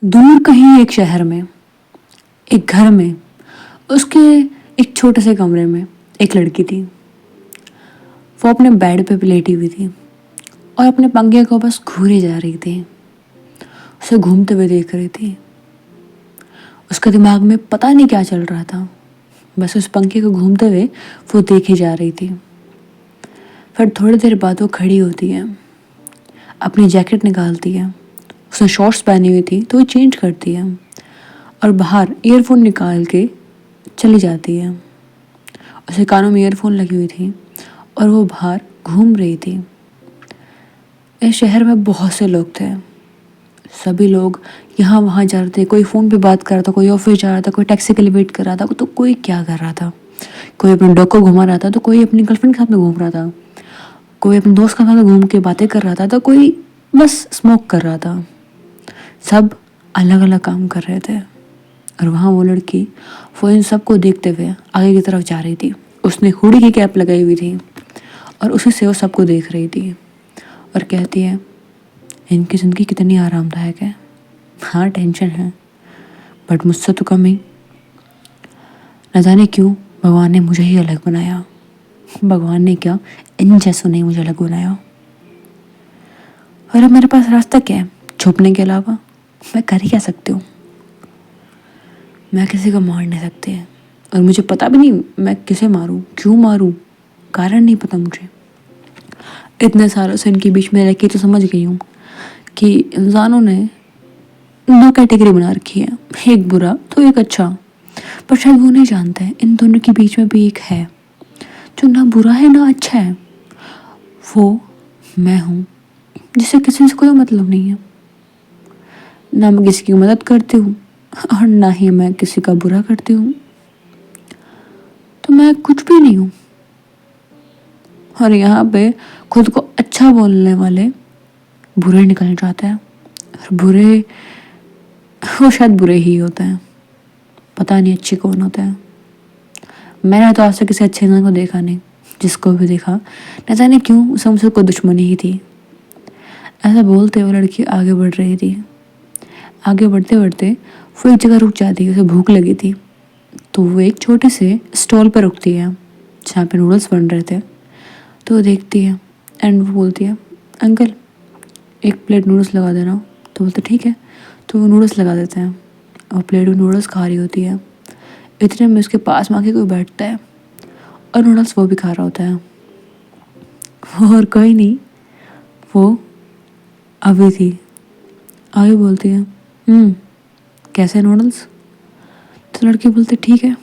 दूर कहीं एक शहर में, एक घर में, उसके एक छोटे से कमरे में एक लड़की थी। वो अपने बेड पे लेटी हुई थी और अपने पंखे को बस घूरे जा रही थी। उसे घूमते हुए देख रही थी। उसके दिमाग में पता नहीं क्या चल रहा था, बस उस पंखे को घूमते हुए वो देखे जा रही थी। फिर थोड़ी देर बाद वो खड़ी होती है, अपनी जैकेट निकालती है। उसने शॉर्ट्स पहनी हुई थी तो वो चेंज करती है और बाहर ईयरफोन निकाल के चली जाती है। उसे कानों में ईयरफोन लगी हुई थी और वो बाहर घूम रही थी। इस शहर में बहुत से लोग थे। सभी लोग यहाँ वहाँ जा रहे थे। कोई फ़ोन पे बात कर रहा था, कोई ऑफिस जा रहा था, कोई टैक्सी के लिए वेट कर रहा था, तो कोई क्या कर रहा था। कोई अपने डॉग को घुमा रहा था, तो कोई अपनी गर्लफ्रेंड के साथ में घूम रहा था, कोई अपने दोस्त के साथ में घूम के बातें कर रहा था, तो कोई बस स्मोक कर रहा था। सब अलग अलग काम कर रहे थे और वहाँ वो लड़की वो इन सबको देखते हुए आगे की तरफ जा रही थी। उसने हुडी की कैप लगाई हुई थी और उसी से वो सबको देख रही थी और कहती है, इनकी ज़िंदगी कितनी आरामदायक है। हाँ, टेंशन है बट मुझसे तो कम ही। न जाने क्यों भगवान ने मुझे ही अलग बनाया। भगवान ने क्या, इन जैसों ने मुझे अलग बनाया। और अब मेरे पास रास्ता क्या है छुपने के अलावा? मैं कर ही क्या सकती हूँ? मैं किसी को मार नहीं सकती और मुझे पता भी नहीं मैं किसे मारूं, क्यों मारूं, कारण नहीं पता मुझे। इतने सालों से इनके बीच में रह के तो समझ गई हूँ कि इंसानों ने दो कैटेगरी बना रखी है, एक बुरा तो एक अच्छा। पर शायद वो नहीं जानते हैं इन दोनों के बीच में भी एक है जो ना बुरा है ना अच्छा है। वो मैं हूँ, जिससे किसी से कोई मतलब नहीं है। ना मैं किसी की मदद करती हूँ और ना ही मैं किसी का बुरा करती हूँ। तो मैं कुछ भी नहीं हूँ। और यहाँ पे खुद को अच्छा बोलने वाले बुरे निकल जाते हैं और बुरे वो शायद बुरे ही होते हैं। पता नहीं अच्छे कौन होते हैं। मैंने तो आज तक किसी अच्छे इंसान को देखा नहीं। जिसको भी देखा न जाने क्यों उसे मुझसे कोई दुश्मनी ही थी। ऐसा बोलते वो लड़की आगे बढ़ रही थी। आगे बढ़ते बढ़ते वो एक जगह रुक जाती है। उसे भूख लगी थी तो वो एक छोटे से स्टॉल पर रुकती है जहाँ पे नूडल्स बन रहे थे। तो वो देखती है एंड वो बोलती है, अंकल एक प्लेट नूडल्स लगा देना। तो बोलते ठीक है। तो वो नूडल्स लगा देते हैं और प्लेट में नूडल्स खा रही होती है। इतने में उसके पास में आके कोई बैठता है और नूडल्स वो भी खा रहा होता है। और कोई नहीं, वो अभी थी। आगे बोलती है, कैसे नूडल्स? तो लड़की बोलती ठीक है।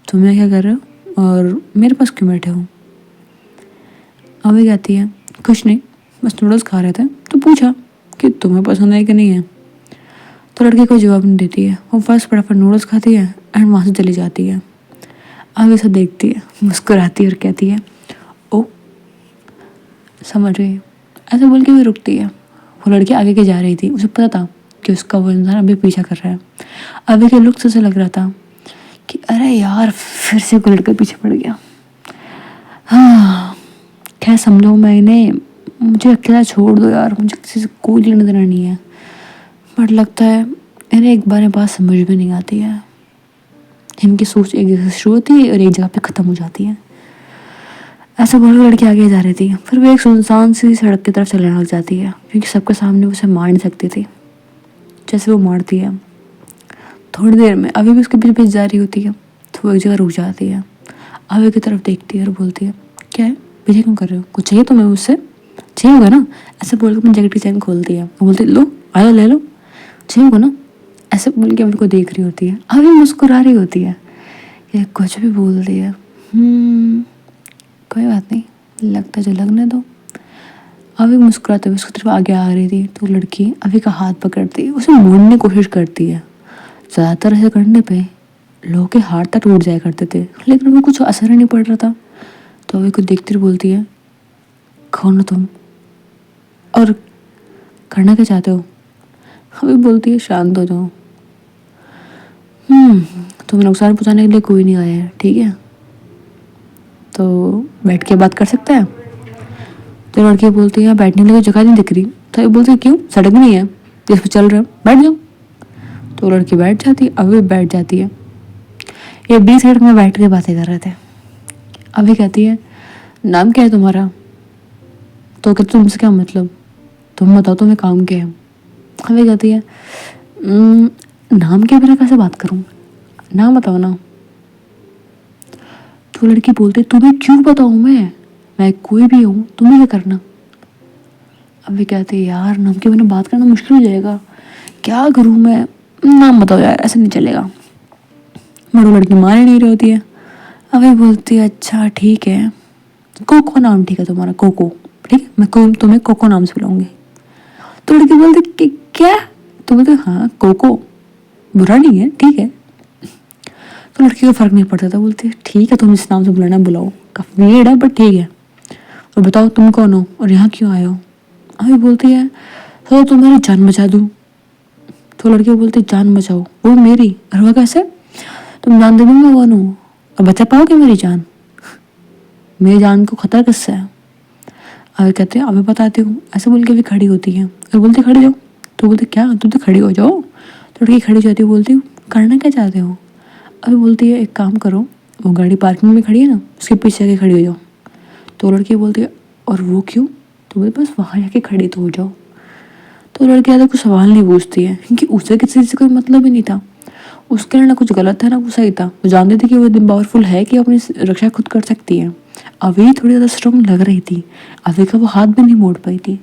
तुम क्या कर रहे हो और मेरे पास क्यों बैठे हो? अभी कहती है, कुछ नहीं, बस नूडल्स खा रहे थे तो पूछा कि तुम्हें पसंद है कि नहीं है। तो लड़की कोई जवाब नहीं देती है। वो फर्स्ट फटाफट नूडल्स खाती है एंड वहाँ से चली जाती है। आगे से देखती है, मुस्कुराती है और कहती है, ओ समझ गई। ऐसे बोल के भी रुकती है। वो लड़की आगे के जा रही थी। उसे पता था कि उसका वो इंसान अभी पीछा कर रहा है। अभी के लुक से उसे लग रहा था कि अरे यार फिर से कोई लड़का पीछे पड़ गया। हाँ खैर समझो, मैंने मुझे अकेला छोड़ दो यार, मुझे किसी से कोई लेना देना नहीं है। बट लगता है इन्हें एक बार बात समझ में नहीं आती है। इनकी सोच एक जगह से शुरू होती है और एक जगह पे ख़त्म हो जाती है। ऐसा बोल लड़की आगे जा रही थी। फिर वो एक सुनसान सी सड़क की तरफ चलने लग जाती है क्योंकि सबके सामने उसे मार नहीं सकती थी जैसे वो मारती है। थोड़ी देर में अभी भी उसके पीछे पीछे जा रही होती है तो वो एक जगह रुक जाती है। आगे की तरफ देखती है और बोलती है, क्या है पीछे क्यों कर रहे हो, कुछ चाहिए तुम्हें मुझसे? चाहिए होगा ना? ऐसे बोल के अपनी जैकेट की चैन खोलती है। वो बोलती लो आया ले लो, चाहिए होगा ना? ऐसे बोल के उनको देख रही होती है। अभी मुस्कुरा रही होती है। ये कुछ भी बोल दिया। कोई बात नहीं, लगता जो लगने दो। अभी मुस्कुराते हुए उसकी तरफ आगे आ रही थी तो लड़की अभी का हाथ पकड़ती उसे मोड़ने की कोशिश करती है। ज़्यादातर ऐसे करने पे लोगों के हाथ तक टूट जाया करते थे, लेकिन उनको कुछ असर ही नहीं पड़ रहा था। तो अभी को देखती हुई बोलती है, कौन हो तुम और करना क्या चाहते हो? अभी बोलती है, शांत हो जाओ। तुम्हें नुकसान पहुँचाने के लिए कोई नहीं आया है, ठीक है? तो बैठ के बात कर सकते हैं। तो लड़की बोलती है, बैठने के लिए जगह नहीं दिख रही। तो ये बोलती है, क्यों, सड़क नहीं है? जिस पर चल रहे हो बैठ जाओ। तो लड़की बैठ जाती है, अभी बैठ जाती है। ये 20 मिनट में बैठ के बातें कर रहे थे। अभी कहती है नाम क्या है तुम्हारा? तो कहते तुमसे क्या मतलब, तुम बताओ तुम्हें काम क्या है? अभी कहती है नाम के बिना कैसे बात करूं, नाम बताओ ना। तो लड़की बोलती तुम्हें क्यों बताऊं, मैं कोई भी हूँ, तुम्हें क्या करना। अभी कहती है यार नाम के बिना बात करना मुश्किल हो जाएगा, क्या करूँ मैं, नाम बताओ यार, ऐसे नहीं चलेगा। बड़ो लड़की मान नहीं रही होती है। अभी बोलती है अच्छा ठीक है, कोको नाम ठीक है तुम्हारा, कोको ठीक है, मैं तुम्हें कोको नाम से बुलाऊंगी। तो लड़की बोलती कि क्या? तो बोलते हाँ कोको, बुरा नहीं है ठीक है। तो लड़की को फर्क नहीं पड़ता था, बोलती ठीक है तुम इस नाम से बुलाना बुलाओ, काफी वियर्ड है बट ठीक है, और बताओ तुम कौन हो और यहाँ क्यों आए हो। अभी बोलती है तो तुम्हारी जान बचा दूँ। तो लड़की बोलती जान बचाओ, वो मेरी, और वो कैसे, तुम जान दे मैं कौन हूँ और बचा पाओगे मेरी जान, मेरी जान को खतरा किससे है। अभी कहते हैं अभी बताती हूँ, ऐसे बोल के भी खड़ी होती है और बोलती खड़ी जाओ। तो बोलते क्या तुम तो खड़ी हो जाओ। तो लड़की खड़ी जाती है, बोलती हूँ करना क्या चाहते हो। अभी बोलती है एक काम करो, वो गाड़ी पार्किंग में खड़ी है ना, उसके पीछे आके खड़ी हो जाओ। तो लड़की बोलती है और वो क्यों। तो बोलते बस वहाँ जाके खड़ी तो हो जाओ। तो लड़की ज़्यादा कुछ सवाल नहीं पूछती है, क्योंकि उसे किसी से कोई मतलब ही नहीं था। उसके लिए ना कुछ गलत था ना कुछ सही था, वो जानती थी कि वो इतनी पावरफुल है कि अपनी रक्षा खुद कर सकती है। अभी थोड़ी ज़्यादा स्ट्रॉन्ग लग रही थी, अभी का वो हाथ भी नहीं मोड़ पाई थी।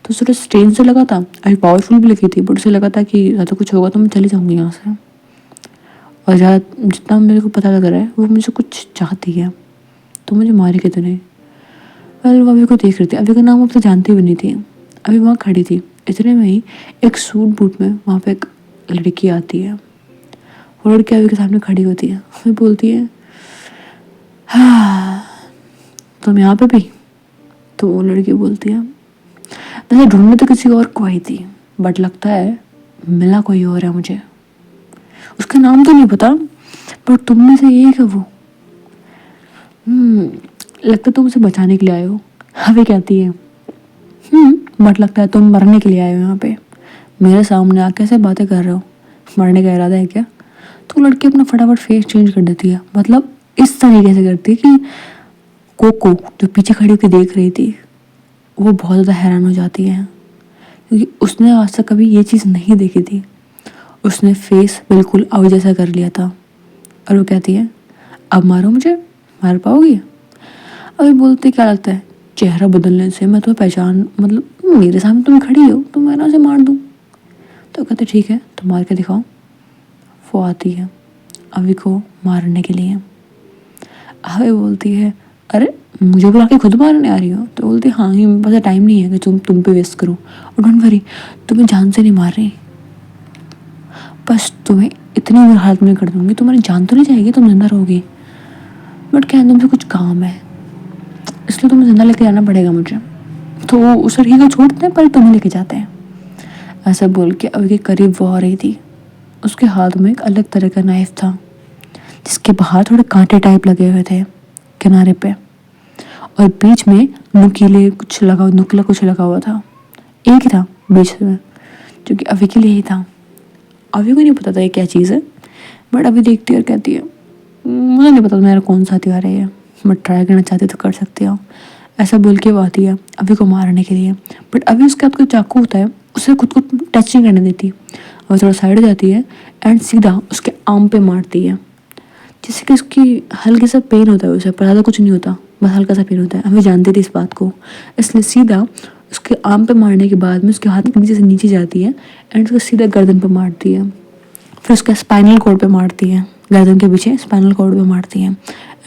तो थोड़ा स्ट्रेन से लगा था, अभी पावरफुल भी लगी थी, बट उसे लगा था कि ज़्यादा कुछ होगा तो मैं चली जाऊँगी यहाँ से। और ज़्यादा जितना मेरे को पता लग रहा है वो मुझे कुछ चाहती है, तो मुझे मारेगी तो नहीं। वेल वो अभी को देख रही थी, अभी का नाम अब तो जानती भी नहीं थी। अभी वहाँ खड़ी थी, इतने में ही एक सूट बूट में वहाँ पे एक लड़की आती है। वो लड़की अभी के सामने खड़ी होती है, फिर बोलती है हाँ तुम यहाँ पे भी। तो वो लड़की बोलती है वैसे ढूंढने तो किसी और को आई थी, बट लगता है मिला कोई और है मुझे, उसका नाम तो नहीं पता पर तुम में से एक है वो। लगता तुम उसे बचाने के लिए आए हो। अभी कहती है बट लगता है तुम मरने के लिए आए हो यहाँ पे, मेरे सामने आके ऐसे बातें कर रहे हो, मरने का इरादा है क्या। तो लड़की अपना फटाफट फेस चेंज कर देती है, मतलब इस तरीके से करती है कि कोको जो पीछे खड़ी होकर देख रही थी वो बहुत ज़्यादा हैरान हो जाती है, क्योंकि उसने आज तक कभी ये चीज़ नहीं देखी थी। उसने फेस बिल्कुल अभी जैसा कर लिया था। और वो कहती है अब मारो मुझे, मार पाओगी। अभी बोलती क्या लगता है चेहरा बदलने से मैं तुम्हें पहचान, मतलब मेरे सामने तुम खड़ी हो तो मैं ना से मार दूँ। तो कहते ठीक है तो मार के दिखाओ। वो आती है अभी को मारने के लिए। अभी बोलती है अरे मुझे बुला के खुद मारने आ रही हो। तो बोलती हाँ ही बस टाइम नहीं है कि तुम पे वेस्ट करो, और डोंट वरी तुम्हें जान से नहीं मार रही, बस तुम्हें इतनी बुरी हालत में कर दूंगी, तुम्हारी जान तो नहीं जाएगी, तुम जिंदा रहोगी, बट क्या तुमसे कुछ काम है इसलिए तुम्हें जिंदा लेके जाना पड़ेगा मुझे। तो वो उस लड़की को छोड़ते हैं पर तुम्हें लेके जाते हैं। ऐसा बोल के अभी के करीब वो आ रही थी, उसके हाथ में एक अलग तरह का नाइफ था जिसके बाहर थोड़े कांटे टाइप लगे हुए थे किनारे पे, और बीच में नुकीला कुछ लगा हुआ था। एक ही था बीच में जो कि अभी के लिए ही था। अभी को नहीं पता था ये क्या चीज़ है, बट अभी देखती है और कहती है मुझे नहीं पता मेरा कौन सा हथियार है ये, मैं ट्राई करना चाहती तो कर सकती हूँ। ऐसा बोल के वो आती है अभी को मारने के लिए, बट अभी उसके हाथ कोई चाकू होता है, उसे खुद को टच नहीं करने देती और थोड़ा साइड हो जाती है एंड सीधा उसके आर्म पे मारती है, जिससे कि उसकी हल्के सा पेन होता है उसे, पर ज़्यादा कुछ नहीं होता, बस हल्का सा पेन होता है। हमें जानती थी इस बात को, इसलिए सीधा उसके आर्म पे मारने के बाद में उसके हाथ के नीचे से नीचे जाती है एंड उसको सीधा गर्दन पे मारती है, फिर उसका स्पाइनल कॉर्ड पे मारती है, गर्दन के पीछे स्पाइनल कॉर्ड पे मारती है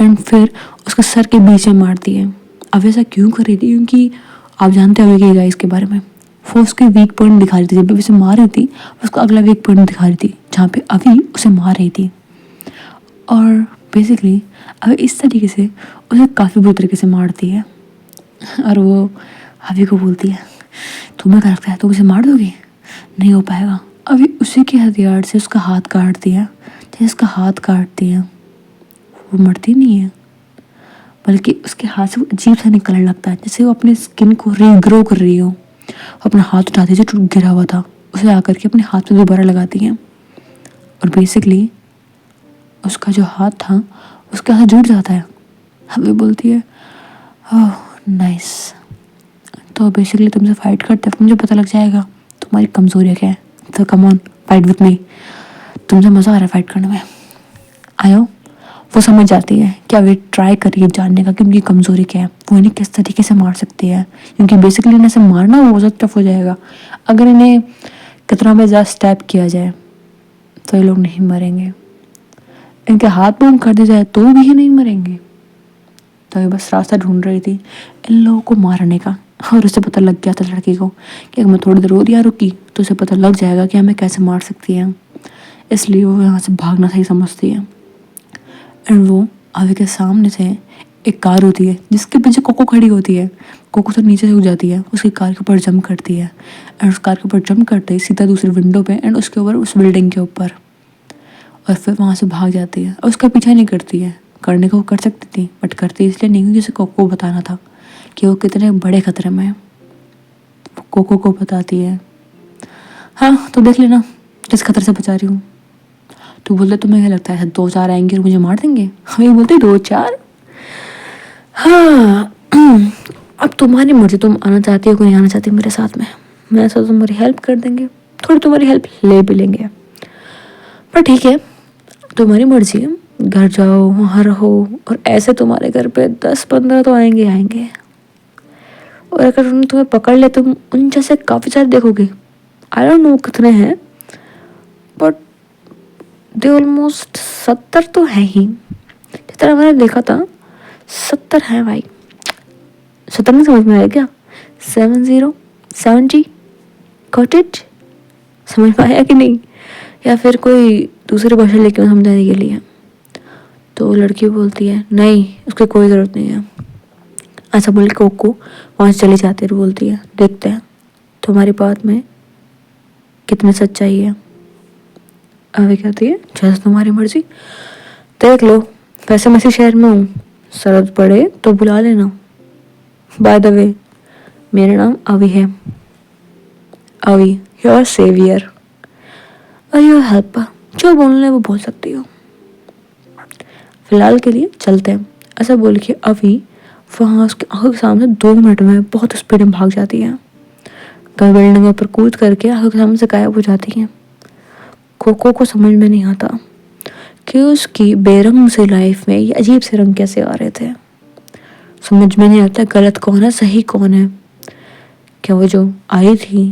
एंड फिर उसके सर के बीच में मारती है। अब ऐसा क्यों कर रही थी, क्योंकि आप जानते हो गाइस के बारे में, वो उसके वीक पॉइंट दिखा रही थी, जब भी उसे मार रही थी उसको अगला वीक पॉइंट दिखा रही थी जहाँ पे अभी उसे मार रही थी। और बेसिकली अभी इस तरीके से उसे काफ़ी बुरी तरीके से मारती है, और वो अभी को बोलती है तुम्हें क्या लगता है तुम उसे मार दोगी, नहीं हो पाएगा। अभी उसी के हथियार से उसका हाथ काटती है, जैसे उसका हाथ काटती है वो मरती नहीं है, बल्कि उसके हाथ से वो अजीब सा निकलने लगता है, जैसे वो अपने स्किन को रीग्रो कर रही हो। अपना हाथ उठाती जो टूट गिरा हुआ था उसे आकर के अपने हाथ में दोबारा लगाती है और बेसिकली उसका जो हाथ था उसका हाथ जुड़ जाता है। हमें बोलती है ओह नाइस, तो बेसिकली तुमसे फाइट करते वक्त मुझे पता लग जाएगा तुम्हारी कमजोरियाँ क्या है, तो come on fight with me, तुमसे मज़ा आ रहा है फाइट करने में, आयो। वो समझ जाती है कि वे ट्राई करिए जानने का कि उनकी कमज़ोरी क्या है, वो इन्हें किस तरीके से मार सकती है, क्योंकि बेसिकली इन्हें से मारना बहुत ज़्यादा टफ हो जाएगा। अगर इन्हें कितना भी ज़्यादा स्टैप किया जाए तो ये लोग नहीं मरेंगे, इनके हाथ बूम कर दिया जाए तो भी नहीं मरेंगे। तो ये बस रास्ता ढूंढ रही थी इन लोगों को मारने का, और उसे पता लग गया था लड़की को कि अगर मैं थोड़ी देर और यहाँ रुकी तो उसे पता लग जाएगा कि हमें कैसे मार सकती है, इसलिए वो यहाँ से भागना सही समझती है। एंड वो आगे के सामने से एक कार होती है जिसके पीछे कोको खड़ी होती है, कोको तो नीचे झुक जाती है, उसकी कार के ऊपर जंप करती है एंड उस कार के ऊपर जंप करते ही सीधा दूसरी विंडो पे एंड उसके ऊपर उस बिल्डिंग के ऊपर, और फिर वहाँ से भाग जाती है और उसका पीछा नहीं करती है। करने को वो कर सकती थी बट करती इसलिए नहीं क्योंकि उसे कोको को बताना था कि वो कितने बड़े खतरे में है। कोको को बताती है हाँ तो देख लेना किस खतरे से बचा रही हूँ। तो बोलते तुम्हें क्या लगता है 2-4 आएंगे और मुझे मार देंगे? हम ये बोलते 2-4, हाँ अब तुम्हारी मर्जी, तुम आना चाहती हो कि नहीं आना चाहती मेरे साथ में, मैं ऐसा तुम्हारी हेल्प कर देंगे, थोड़ी तुम्हारी हेल्प ले भी लेंगे, पर ठीक है तुम्हारी मर्जी है, घर जाओ वहाँ रहो, और ऐसे तुम्हारे घर पे 10-15 तो आएंगे आएंगे, और अगर उन्होंने तुम्हें पकड़ ले तुम उन जैसे काफ़ी सारे देखोगे, आई डोंट नो कितने हैं बट दे ऑलमोस्ट 70 तो है ही, जितना मैंने देखा था 70 है भाई। 70 नहीं समझ में आया क्या? 70 कॉटेज समझ में आया कि नहीं, या फिर कोई दूसरी भाषा लेके समझाने के लिए? तो लड़की बोलती है नहीं उसकी कोई ज़रूरत नहीं है। ऐसा बोल के कोको वहाँ से चली जाती है, बोलती है देखते हैं तुम्हारी बात में कितनी सच्चाई है। अभी कहती है जैसे तुम्हारी मर्जी, देख लो, वैसे मैं इसी शहर में हूँ, जरूरत पड़े तो बुला लेना। बाय द वे मेरा नाम अवी है, अवी योर सेवियर और योर हेल्पर, जो बोलना है वो बोल सकती हो, फिलहाल के लिए चलते हैं। ऐसा बोल के अवी वहाँ उसके आँखों के सामने 2 मिनट में बहुत स्पीड में भाग जाती है, बिल्डिंग के ऊपर कूद करके आँखों के सामने से गायब हो जाती है। कोको को समझ में नहीं आता कि उसकी बेरंग से लाइफ में ये अजीब से रंग कैसे आ रहे थे। समझ में नहीं आता गलत कौन है सही कौन है। क्या वो जो आई थी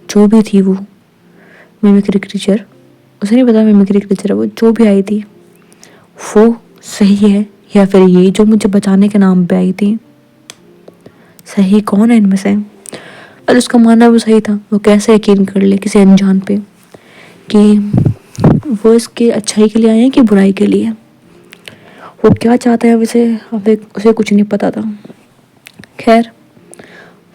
जो भी थी वो मिमिक्री क्रीचर, उसे नहीं पता मिमिक्री क्रीचर है वो, जो भी आई थी वो सही है या फिर ये जो मुझे बचाने के नाम पे आई थी, सही कौन है इनमें से? और उसका मानना वो सही था, वो कैसे यकीन कर ले किसी अनजान पे कि वो इसके अच्छाई के लिए आए हैं कि बुराई के लिए, वो क्या चाहता है वैसे अभी उसे कुछ नहीं पता था। खैर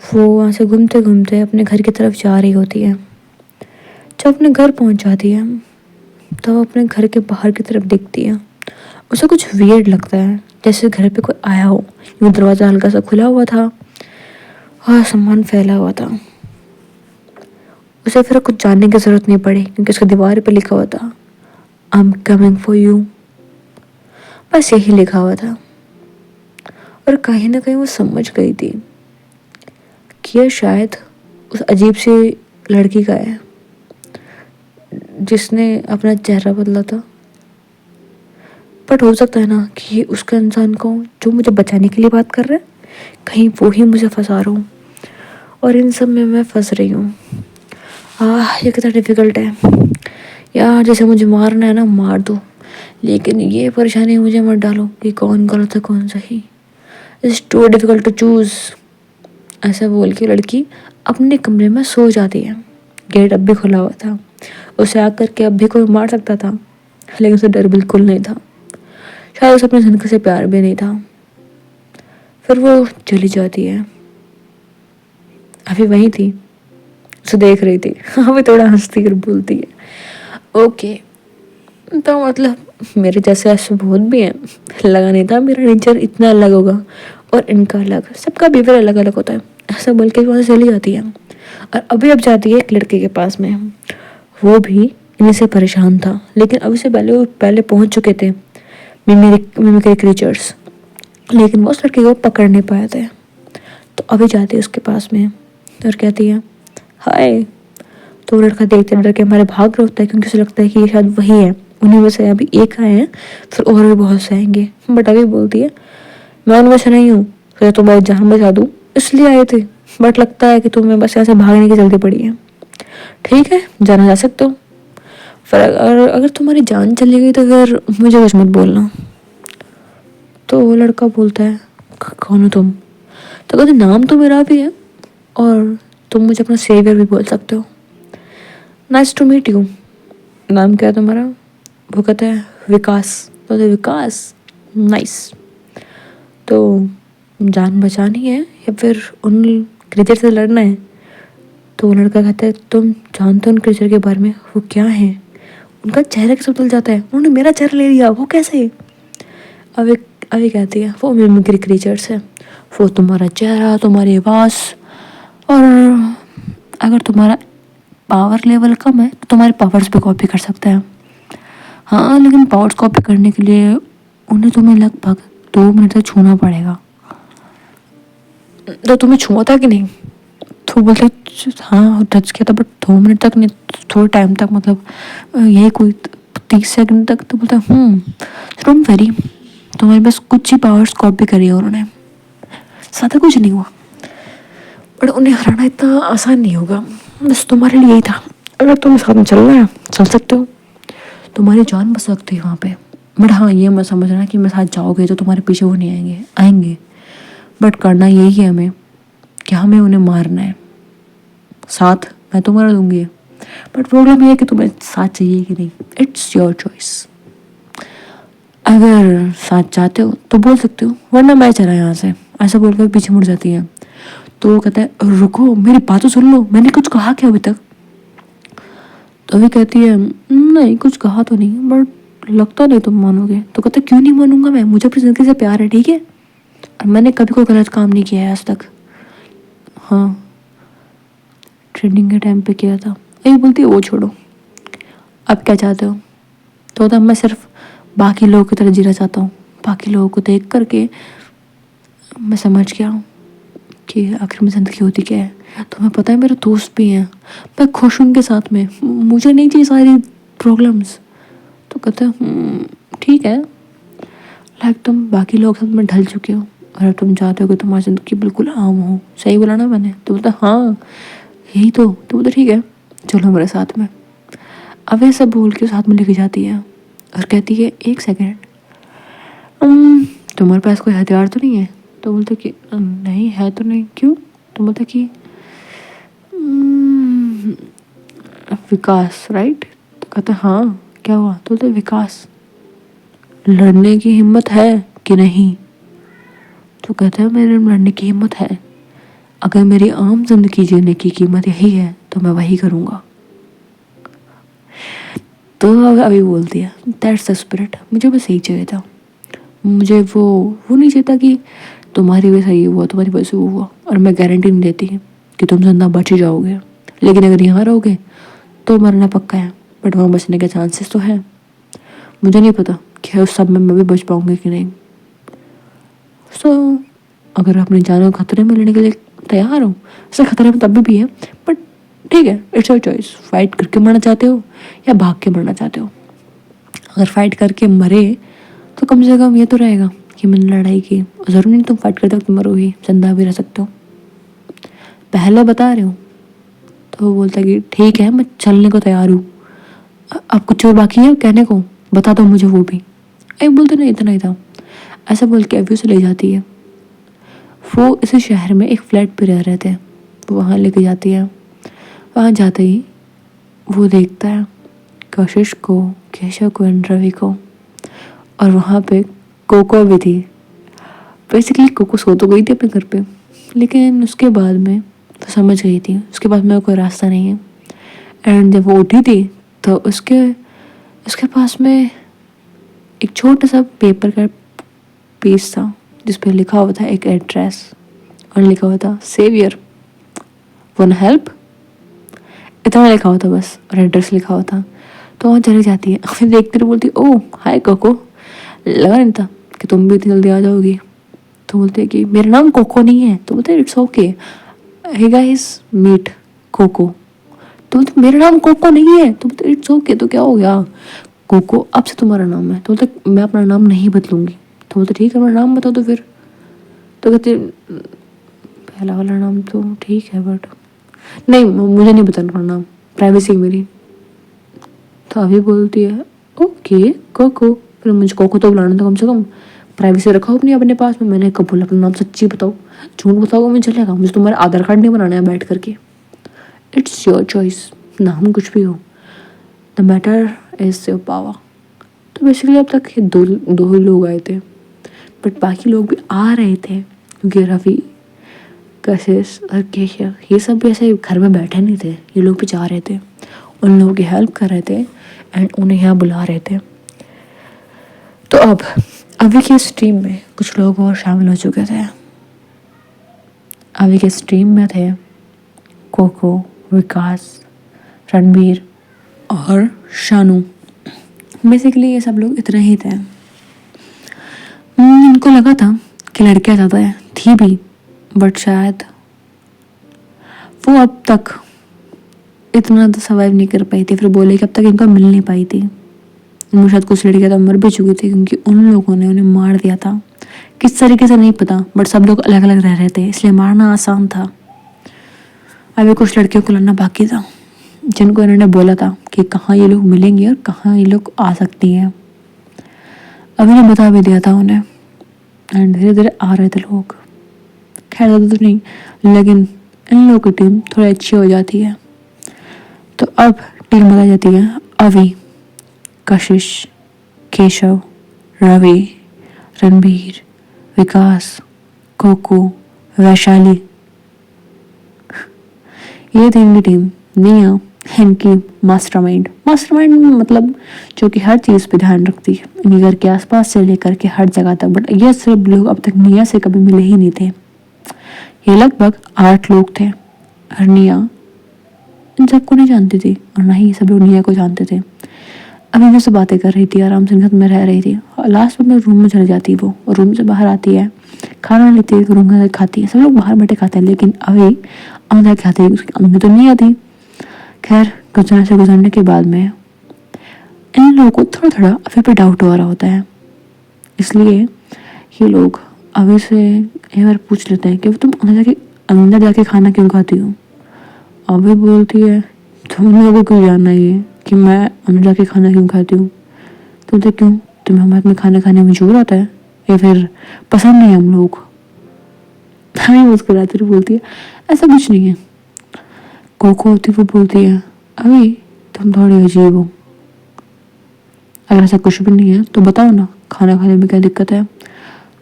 वो वहाँ से घूमते घूमते अपने घर की तरफ जा रही होती है। जब अपने घर पहुँच जाती है तो वो अपने घर के बाहर की तरफ दिखती है, उसे कुछ वियर्ड लगता है जैसे घर पे कोई आया हो, यूँ दरवाज़ा हल्का सा खुला हुआ था और सामान फैला हुआ था। उसे फिर कुछ जानने की ज़रूरत नहीं पड़ी क्योंकि उसकी दीवार पे लिखा हुआ था I am coming for you, बस यही लिखा हुआ था। और कहीं ना कहीं वो समझ गई थी कि यह शायद उस अजीब सी लड़की का है जिसने अपना चेहरा बदला था, बट हो सकता है ना कि उसका इंसान को जो मुझे बचाने के लिए बात कर रहा है कहीं वो ही मुझे फंसा रहा हूँ, और इन सब में मैं फंस रही हूँ। ये कितना डिफ़िकल्ट है यार, जैसे मुझे मारना है ना मार दो, लेकिन ये परेशानी मुझे मत डालो कि कौन गलत है कौन सही, it's too difficult to choose. ऐसा बोल के लड़की अपने कमरे में सो जाती है। गेट अब भी खुला हुआ था, उसे आकर के अब भी कोई मार सकता था, लेकिन उसे डर बिल्कुल नहीं था, शायद उसे अपने जिंदगी से प्यार भी नहीं था। फिर वो चली जाती है, अभी वहीं थी, उसे देख रही थी, अभी थोड़ा हंसती और बोलती है ओके, तो मतलब मेरे जैसे ऐसे बहुत भी हैं, लगा नहीं था मेरा नेचर इतना अलग होगा और इनका अलग, सबका बिहेवियर अलग अलग होता है। ऐसा बोल के वहाँ चली जाती है। और अभी अब जाती है एक लड़के के पास में, वो भी इन्हीं से परेशान था, लेकिन अभी से पहले वो पहले पहुंच चुके थे मिमिक्री क्रीचर्स, लेकिन वो उस लड़के को पकड़ नहीं पाए थे। तो अभी जाती है उसके पास में और कहती है हाय। तो वो लड़का देखते डर के हमारे भाग रहा होता है, क्योंकि उसे लगता है कि ये शायद वही है। उन्हीं में से अभी एक आए हैं, फिर और भी बहुत से आएंगे। बट अभी बोलती है मैं उनमें से नहीं हूँ, फिर तुम्हारी जान बचा दूँ इसलिए आए थे, बट लगता है कि तुम्हें बस यहाँ से भागने की जल्दी पड़ी है। ठीक है, जाना जा सकते हो, फिर अगर तुम्हारी जान चली गई तो फिर मुझे कुछ मत बोलना। तो वो लड़का बोलता है कौन हो तुम? तो कहते नाम तो मेरा भी है और तुम मुझे अपना सेवियर भी बोल सकते हो। Nice to meet you. नाम क्या है तुम्हारा? वो कहता है विकास। तो विकास, नाइस। तो जान बचानी है या फिर उन क्रिएचर से लड़ना है? तो वो लड़का कहता है तुम जानते हो उन क्रिएचर के बारे में, वो क्या है? उनका चेहरा कैसे बदल जाता है, उन्होंने मेरा चेहरा ले लिया, वो कैसे? अभी कहती है वो मिमिक्री क्रिएचर्स है, वो तुम्हारा चेहरा, तुम्हारी आवाज़, और अगर तुम्हारा पावर लेवल कम है तो तुम्हारे पावर्स भी कॉपी कर सकते हैं। हाँ, लेकिन पावर्स कॉपी करने के लिए उन्हें तुम्हें लगभग 2 मिनट तक छूना पड़ेगा। तो तुम्हें छुआ था कि नहीं? तो बोलते हाँ टच किया था, बट 2 मिनट तक नहीं, थोड़े टाइम तक, मतलब यही कोई 30 सेकंड तक। तो बोलता डोंट वेरी, तुम्हारे बस कुछ ही पावर्स कॉपी करी है उन्होंने, ज़्यादा कुछ नहीं हुआ। बट उन्हें हराना इतना आसान नहीं होगा, बस तुम्हारे लिए यही था। अगर तुम्हें साथ में चलना है चल सकते हो, तुम्हारी जान बच सकती है वहाँ पे। बट हाँ, ये मत समझना कि मैं साथ जाओगे तो तुम्हारे पीछे वो नहीं आएंगे। बट करना यही है हमें कि हमें उन्हें मारना है। साथ मैं तो मार दूंगी, बट प्रॉब्लम ये है कि तुम्हें साथ चाहिए कि नहीं, इट्स योर चॉइस। अगर साथ चाहते हो तो बोल सकते हो, वरना मैं चला यहाँ से, ऐसा बोलकर पीछे मुड़ जाती है। तो वो कहता है रुको, मेरी बात तो सुन लो, मैंने कुछ कहा क्या अभी तक? तो अभी कहती है नहीं कुछ कहा तो नहीं, बट लगता नहीं तुम मानोगे। तो कहता क्यों नहीं मानूंगा मैं, मुझे अपनी ज़िंदगी से प्यार है, ठीक है, और मैंने कभी कोई गलत काम नहीं किया है आज तक। हाँ, ट्रेनिंग के टाइम पे किया था। यही बोलती है वो छोड़ो, अब क्या चाहते हो? तो होता मैं सिर्फ बाकी लोगों की तरह जीना चाहता हूँ। बाकी लोगों को देख करके मैं समझ गया हूँ कि आखिर में ज़िंदगी होती क्या है। तुम्हें पता है मेरे दोस्त भी हैं, मैं खुश हूँ उनके साथ में, मुझे नहीं चाहिए सारी प्रॉब्लम्स। तो कहते हैं ठीक है, लाइक तुम बाकी लोग साथ में ढल चुके हो और अब तुम चाहते हो कि तुम्हारी ज़िंदगी बिल्कुल आम हो। सही बोला ना मैंने? तो बोलता हाँ यही तो बोलता ठीक है चलो मेरे साथ में। अब ये सब बोल के साथ में लेके जाती है और कहती है 1 सेकेंड, तुम्हारे पास कोई हथियार तो नहीं है? तो बोलते कि नहीं है तो नहीं, क्यों? तो बोलते कि विकास राइट? तो कहते हाँ क्या हुआ? तो बोलते विकास, लड़ने की हिम्मत है कि नहीं? तो कहते हैं मेरे लड़ने की हिम्मत है, अगर मेरी आम जिंदगी जीने की कीमत यही है तो मैं वही करूँगा। तो अभी बोलती है दैट्स द स्पिरिट, मुझे बस यही चाहिए था, मुझे वो नहीं चाहिए कि तुम्हारी वजह से ये हुआ, तुम्हारी वजह से वो हुआ, और मैं गारंटी नहीं देती कि तुम जिंदा बच ही जाओगे, लेकिन अगर यहाँ रहोगे तो मरना पक्का है, बट वहाँ बचने के चांसेस तो है। मुझे नहीं पता कि उस सब में मैं भी बच पाऊँगी कि नहीं। अगर अपनी जान को खतरे में लेने के लिए तैयार हो, ऐसा खतरे में तब भी है, बट ठीक है इट्स योर चॉइस, फाइट करके मरना चाहते हो या भाग के मरना चाहते हो। अगर फाइट करके मरे तो कम से कम ये तो रहेगा कि मैंने लड़ाई की, ज़रूरी नहीं तुम फाइट करते वक्त मरो ही, जिंदा भी रह सकते हो, पहले बता रहे हो। तो वो बोलता है कि ठीक है मैं चलने को तैयार हूँ, अब कुछ और बाकी है कहने को, बता दो मुझे वो भी। एक बोलते नहीं इतना ही था, ऐसा बोल के अभी उसे ले जाती है। वो इस शहर में एक फ्लैट पे रह रहे थे, वहाँ लेके जाती है। वहाँ जाते ही वो देखता है कशिश को, केशव को एंड रवि को, और वहाँ पे कोको भी थी। बेसिकली कोको सो तो गई थी अपने घर पे, लेकिन उसके बाद में तो समझ गई थी उसके बाद में कोई रास्ता नहीं है। एंड जब वो उठी थी तो उसके पास में एक छोटा सा पेपर का पीस था जिस पे लिखा हुआ था एक एड्रेस, और लिखा हुआ था सेवियर वन हेल्प इतना लिखा हुआ था बस, और एड्रेस लिखा हुआ था। तो वहाँ चली जाती है, फिर देखते रहे, बोलती ओ हाय कोको, लगा नहीं था कि तुम भी इतनी जल्दी आ जाओगी। तो बोलते हैं कि मेरा नाम कोको नहीं है। तो बोलते it's okay, hey guys meet Coco. तो बोलते मेरा नाम कोको नहीं है। तो बोलते इट्स ओके, तो क्या हो गया, कोको अब से तुम्हारा नाम है। तो बोलते मैं अपना नाम नहीं बदलूंगी। तो बोलते ठीक है मेरा नाम बता दो फिर। तो कहते पहला वाला नाम तो ठीक है बट नहीं, मुझे नहीं बताना अपना नाम, प्राइवेसी मेरी। तो अभी बोलती है ओके कोको, फिर मुझे कोको तो बुलाना था कम से कम, प्राइवेसी रखो अपनी अपने पास में। मैंने कब बोला अपना नाम, सच्ची बताओ, झूठ बताओ मुझे चलेगा, मुझे तुम्हारा आधार कार्ड नहीं बनाना है बैठ करके। इट्स योर चॉइस, नाम कुछ भी हो, the matter is your power. तो बेसिकली अब तक ये दो ही लोग आए थे, बट बाकी लोग भी आ रहे थे क्योंकि रवि, कशिश और केशव ये सब भी ऐसे घर में बैठे नहीं थे, ये लोग भी जा रहे थे, उन लोगों की हेल्प कर रहे थे एंड उन्हें यहाँ बुला रहे थे। तो अब अभी की इस टीम में कुछ लोग और शामिल हो चुके थे। अभी के इस टीम में थे कोको, विकास, रणबीर और शानू। बेसिकली ये सब लोग इतने ही थे। इनको लगा था कि लड़कियां ज़्यादा है, थी भी, बट शायद वो अब तक इतना तो सर्वाइव नहीं कर पाई थी। फिर बोले कि अब तक इनको मिल नहीं पाई थी। उनमें शायद कुछ लड़कियां तो मर भी चुकी थी क्योंकि उन लोगों ने उन्हें मार दिया था। किस तरीके से नहीं पता, बट सब लोग अलग अलग रह रहे थे इसलिए मारना आसान था। अभी कुछ लड़कियों को लाना बाकी था जिनको इन्होंने बोला था कि कहाँ ये लोग मिलेंगे और कहाँ ये लोग आ सकती हैं। अभी ने बता भी दिया था उन्हें एंड धीरे धीरे आ रहे थे लोग। खैर ज़्यादा तो नहीं, लेकिन इन लोगों की टीम थोड़ी अच्छी हो जाती है। तो अब टीम बताई जाती है अभी, कशिश, केशव, रवि, रणबीर, विकास, कोको, वैशाली। ये थी इनकी टीम। निया इनकी मास्टरमाइंड मतलब जो कि हर चीज़ पे ध्यान रखती है, इनके घर के आसपास से लेकर के हर जगह तक। बट ये सब लोग अब तक निया से कभी मिले ही नहीं थे। ये लगभग 8 लोग थे और निया इन सबको नहीं जानती थी और ना ही ये सब लोग निया को जानते थे। अभी इनसे बातें कर रही थी, आराम से इनके साथ में रह रही थी। लास्ट में रूम में चली जाती है वो, और रूम से बाहर आती है, खाना लेती है, रूम में खाती है। सब लोग बाहर बैठे खाते हैं लेकिन अभी अंदर खाती है, उसकी अम्मी तो नहीं आती। खैर कुछ दिन से गुजरने के बाद में इन लोगों को थोड़ा थोड़ा अभी पे डाउट हो रहा होता है, इसलिए ये लोग अभी से एक बार पूछ लेते हैं कि तुम अंदर जाके खाना क्यों खाती हो। अभी बोलती है तुम लोगों को जानना ही है कि मैं अंदर जाके खाना क्यों खाती हूँ। तो बोलते क्यों, तुम्हें हमारे में खाना खाने में जोर आता है या फिर पसंद नहीं है हम लोग। हमें मुस्कुराती हुई बोलती है ऐसा कुछ नहीं है। कोको होती वो बोलती है अभी तुम थोड़ी अजीब हो, अगर ऐसा कुछ भी नहीं है तो बताओ ना खाना खाने में क्या दिक्कत है।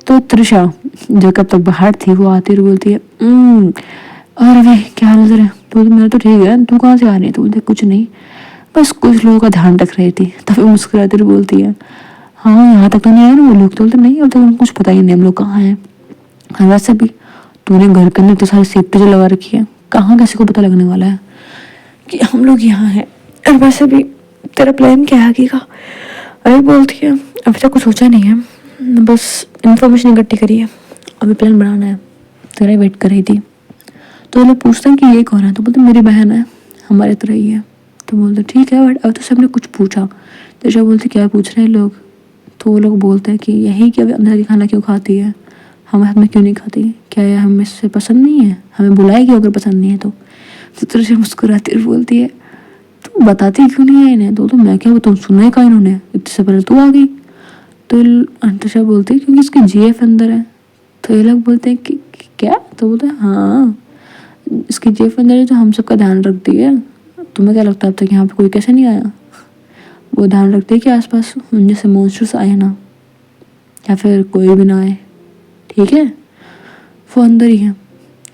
तो त्रिशा जो कब तक बाहर थी वो आती और बोलती है और अभी क्या हाल है तेरा। तो मेरा तो ठीक है, तू कहाँ से आ रही है। तो बोलते कुछ नहीं, बस कुछ लोगों का ध्यान रख रही थी। तभी मुस्कुराती और बोलती है हाँ यहाँ तक तो नहीं आए ना वो लोग। तो बोलते नहीं, अब तक उनको कुछ पता ही नहीं हम लोग कहाँ हैं। हाँ वैसे भी तूने घर के अंदर तो सारी सेफ्टी जो लगा रखी है, कहाँ किसी को पता लगने वाला है कि हम लोग यहाँ हैं। और वैसे भी तेरा प्लान क्या है आगे का। अभी बोलती है अभी तक कुछ सोचा नहीं है, बस इन्फॉर्मेशन इकट्ठी करी है, अभी प्लान बनाना है, तेरा वेट कर रही थी। तो लोग पूछते हैं कि ये कौन है। तो बोलते मेरी बहन है, हमारे तरह ही है। तो बोलते ठीक है, बट अब तो सबने कुछ पूछा। तो जब बोलते क्या पूछ रहे हैं लोग, तो वो लोग बोलते हैं कि यही कि अभी अंदर की खाना क्यों खाती है, हम हाथ में क्यों नहीं खाती, क्या यह हमें इससे पसंद नहीं है, हमें बुलाएगी अगर पसंद नहीं है तो। तुझे मुस्कुराती और बोलती है तू बताती क्यों नहीं है इन्हें। तो मैं क्या बताऊँ, सुना ही कहा इन्होंने, इससे पहले तू आ गई। तो अंतरिक्षा बोलती है क्योंकि इसके जीएफ अंदर है। तो ये लोग बोलते हैं कि क्या। तो बोलते हैं हाँ इसकी जीएफ अंदर है जो हम सबका ध्यान रखती है। तुम्हें क्या लगता है अब तक यहाँ पे कोई कैसे नहीं आया। वो ध्यान रखते हैं कि आसपास उन जैसे मॉन्स्टर्स आए ना, या फिर कोई भी ना आए, ठीक है वो अंदर ही है।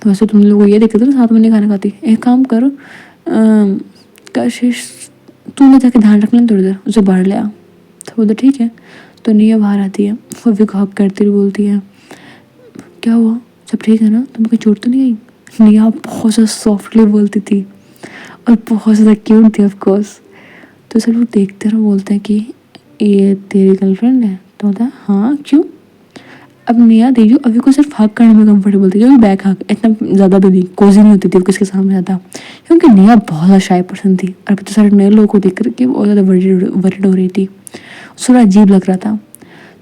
तो वैसे तुम लोगों को ये दिक्कत है ना साथ में नहीं खाना खाती, एक काम करो कशिश तू ना जाके ध्यान रख लें थोड़ी देर, उसे बाहर ले आ। तो बोलते ठीक है। तो निया बाहर आती है, वो भी हक करती हुई बोलती है क्या हुआ सब ठीक है ना, तुम्हें कोई चोट तो नहीं आई। निया बहुत ज़्यादा सॉफ्टली बोलती थी और बहुत ज़्यादा क्यूट थी ऑफ कोर्स। तो सब लोग देखते रहो, बोलते हैं कि ये तेरी गर्लफ्रेंड है? तो बोलता है हाँ क्यों। अब नेहा देखियो अभी को सिर्फ हक करने में कंफर्टेबल थी, क्योंकि बैक हक इतना ज़्यादा भी नहीं, कोजी नहीं होती थी किसके सामने ज़्यादा, क्योंकि नेहा बहुत ज़्यादा शाय पर्सन थी और अभी तो सारे नए लोगों को देख करके बहुत ज़्यादा वरीड हो रही थी, थोड़ा अजीब लग रहा था।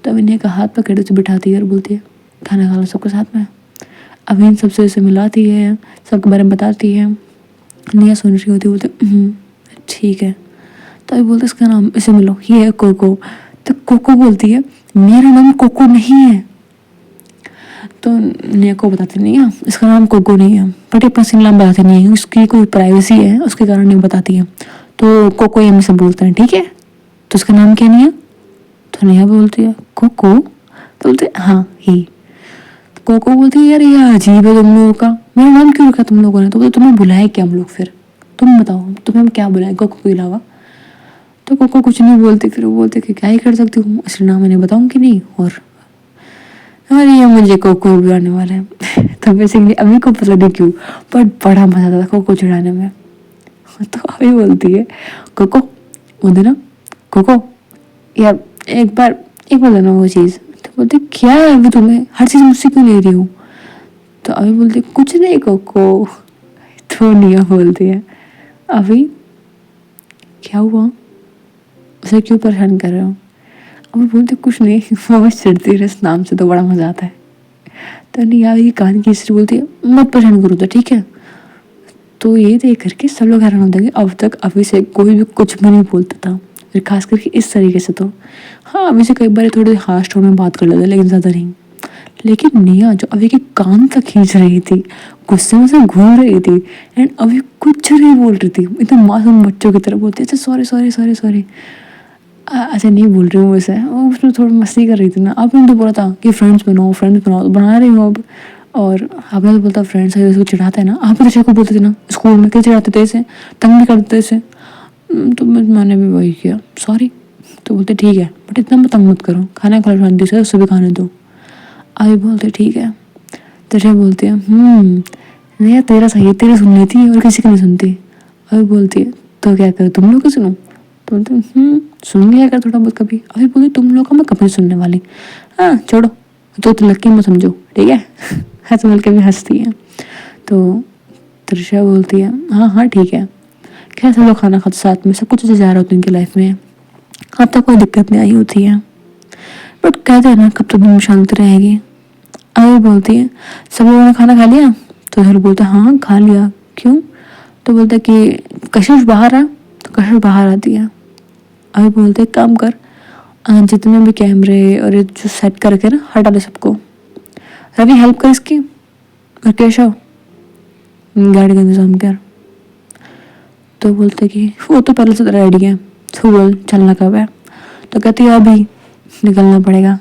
तो अभी नेहा का हाथ पकड़े से बिठाती है और बोलती है खाना खा लो सबके साथ में। अभी इन सबसे ऐसे मिलाती है, सबके बारे में बताती है। नेहा सुन रही होती, बोलती ठीक है। तो अभी बोलते इसका नाम, इसे मिलो, ये है कोको। तो कोको बोलती है मेरा नाम कोको नहीं है। तो नेहा को बताते नहीं है इसका नाम कोको नहीं है, बट ये अपना असली नाम बताते नहीं है, उसकी कोई प्राइवेसी है उसके कारण नहीं बताती है। तो कोको ये से बोलते हैं ठीक है, तो उसका नाम क्या नहीं है। तो नेहा बोलती है कोको। तो बोलते हाँ ही। तो कोको बोलती है यार ये अजीब है तुम लोगों का, मेरा नाम क्यों रखा तुम लोगों ने। तो बोलते तुम्हें बुलाए क्या हम लोग, फिर तुम बताओ तुम्हें हम क्या बुलाए कोको के अलावा। तो कोको कुछ नहीं बोलती, फिर वो बोलते कि क्या ही कर सकती हूँ, असली नाम मैंने बताऊँगी नहीं। और अरे ये मुझे कोको भी आने वाला है तो बेसिकली अभी को पता नहीं क्यों बट बड़ा मजा आता था कोको चिढ़ाने में। तो अभी बोलती है कोको, बोलते ना कोको यार एक बार देना वो चीज़। तो बोलते क्या है अभी तुम्हें हर चीज़ मुझसे क्यों ले रही हूँ। तो अभी बोलती कुछ नहीं कोको। तो निया बोलती है अभी क्या हुआ, उसे क्यों परेशान कर रहे हो। अब बोलते कुछ नहीं वो बस चिढ़ती है, इस नाम से तो बड़ा मजा आता है। तो निया की कान की स्त्री बोलती है मत परेशान करो तो ठीक है। तो ये देख करके सब लोग हैरान होते हैं कि अब तक अभी से कोई भी कुछ भी नहीं बोलता था, फिर खास करके इस तरीके से। तो हाँ अभी से कई बार थोड़े हार्श टोन में बात कर लेते लेकिन ज़्यादा नहीं। लेकिन निया जो अभी के कान तक खींच रही थी, गुस्से में से घूम रही थी एंड अभी कुछ नहीं बोल रही थी, एकदम मासूम बच्चों की तरह बोलती अच्छा सॉरी सॉरी सॉरी सॉरी। अच्छा नहीं बोल रही हूँ वैसे, वो उसमें थोड़ी मस्ती कर रही थी ना। आपने तो बोला था कि फ्रेंड्स बनाओ तो बना रही हूँ अब। और आपने तो बोलता फ्रेंड्स है उसको चिढ़ाता है ना, आप तो को बोलते थे ना स्कूल में, क्या चिढ़ाते थे इसे, तंग भी करते थे इसे। तो मैंने भी वही किया सॉरी। तो बोलते ठीक है बट इतना मत तंग मत करो, खाना खा शांति से, उससे भी खाने दो। अभी बोलते ठीक है। तेरे बोलती है नहीं तेरा सही है, तेरी सुन लेती है और किसी की नहीं सुनती। अभी बोलती है तो क्या करो तुम लोग की सुनो। तो बोलते सुन लिया कर थोड़ा बहुत कभी। अभी बोलते तुम लोग का मैं कभी सुनने वाली, हाँ छोड़ो तो लक्की मत समझो ठीक है हंस मिल के भी हंसती है। तो त्रिशा बोलती है हाँ हाँ ठीक है। खैर सब लोग खाना खाते साथ में, सब कुछ अच्छे जा रहा होता है उनकी लाइफ में, अब तक कोई दिक्कत नहीं आई होती है। बट कहते हैं ना कब तक दुनिया शांति रहेगी। अभी बोलती है सब लोगों ने खाना खा लिया। तो हर बोलता हाँ खा लिया क्यों। तो बोलता कि कशिश बाहर आ। तो कशिश बाहर आती है। अभी बोलते काम कर, जितने भी कैमरे और ये जो सेट करके ना हटा दे सबको। रवि हेल्प कर इसकी, और केशव गाड़ी का इंतजाम कर। तो बोलते कि वो तो पहले से रेडी है, तो बोल चलना कब है। तो कहती है अभी निकलना पड़ेगा।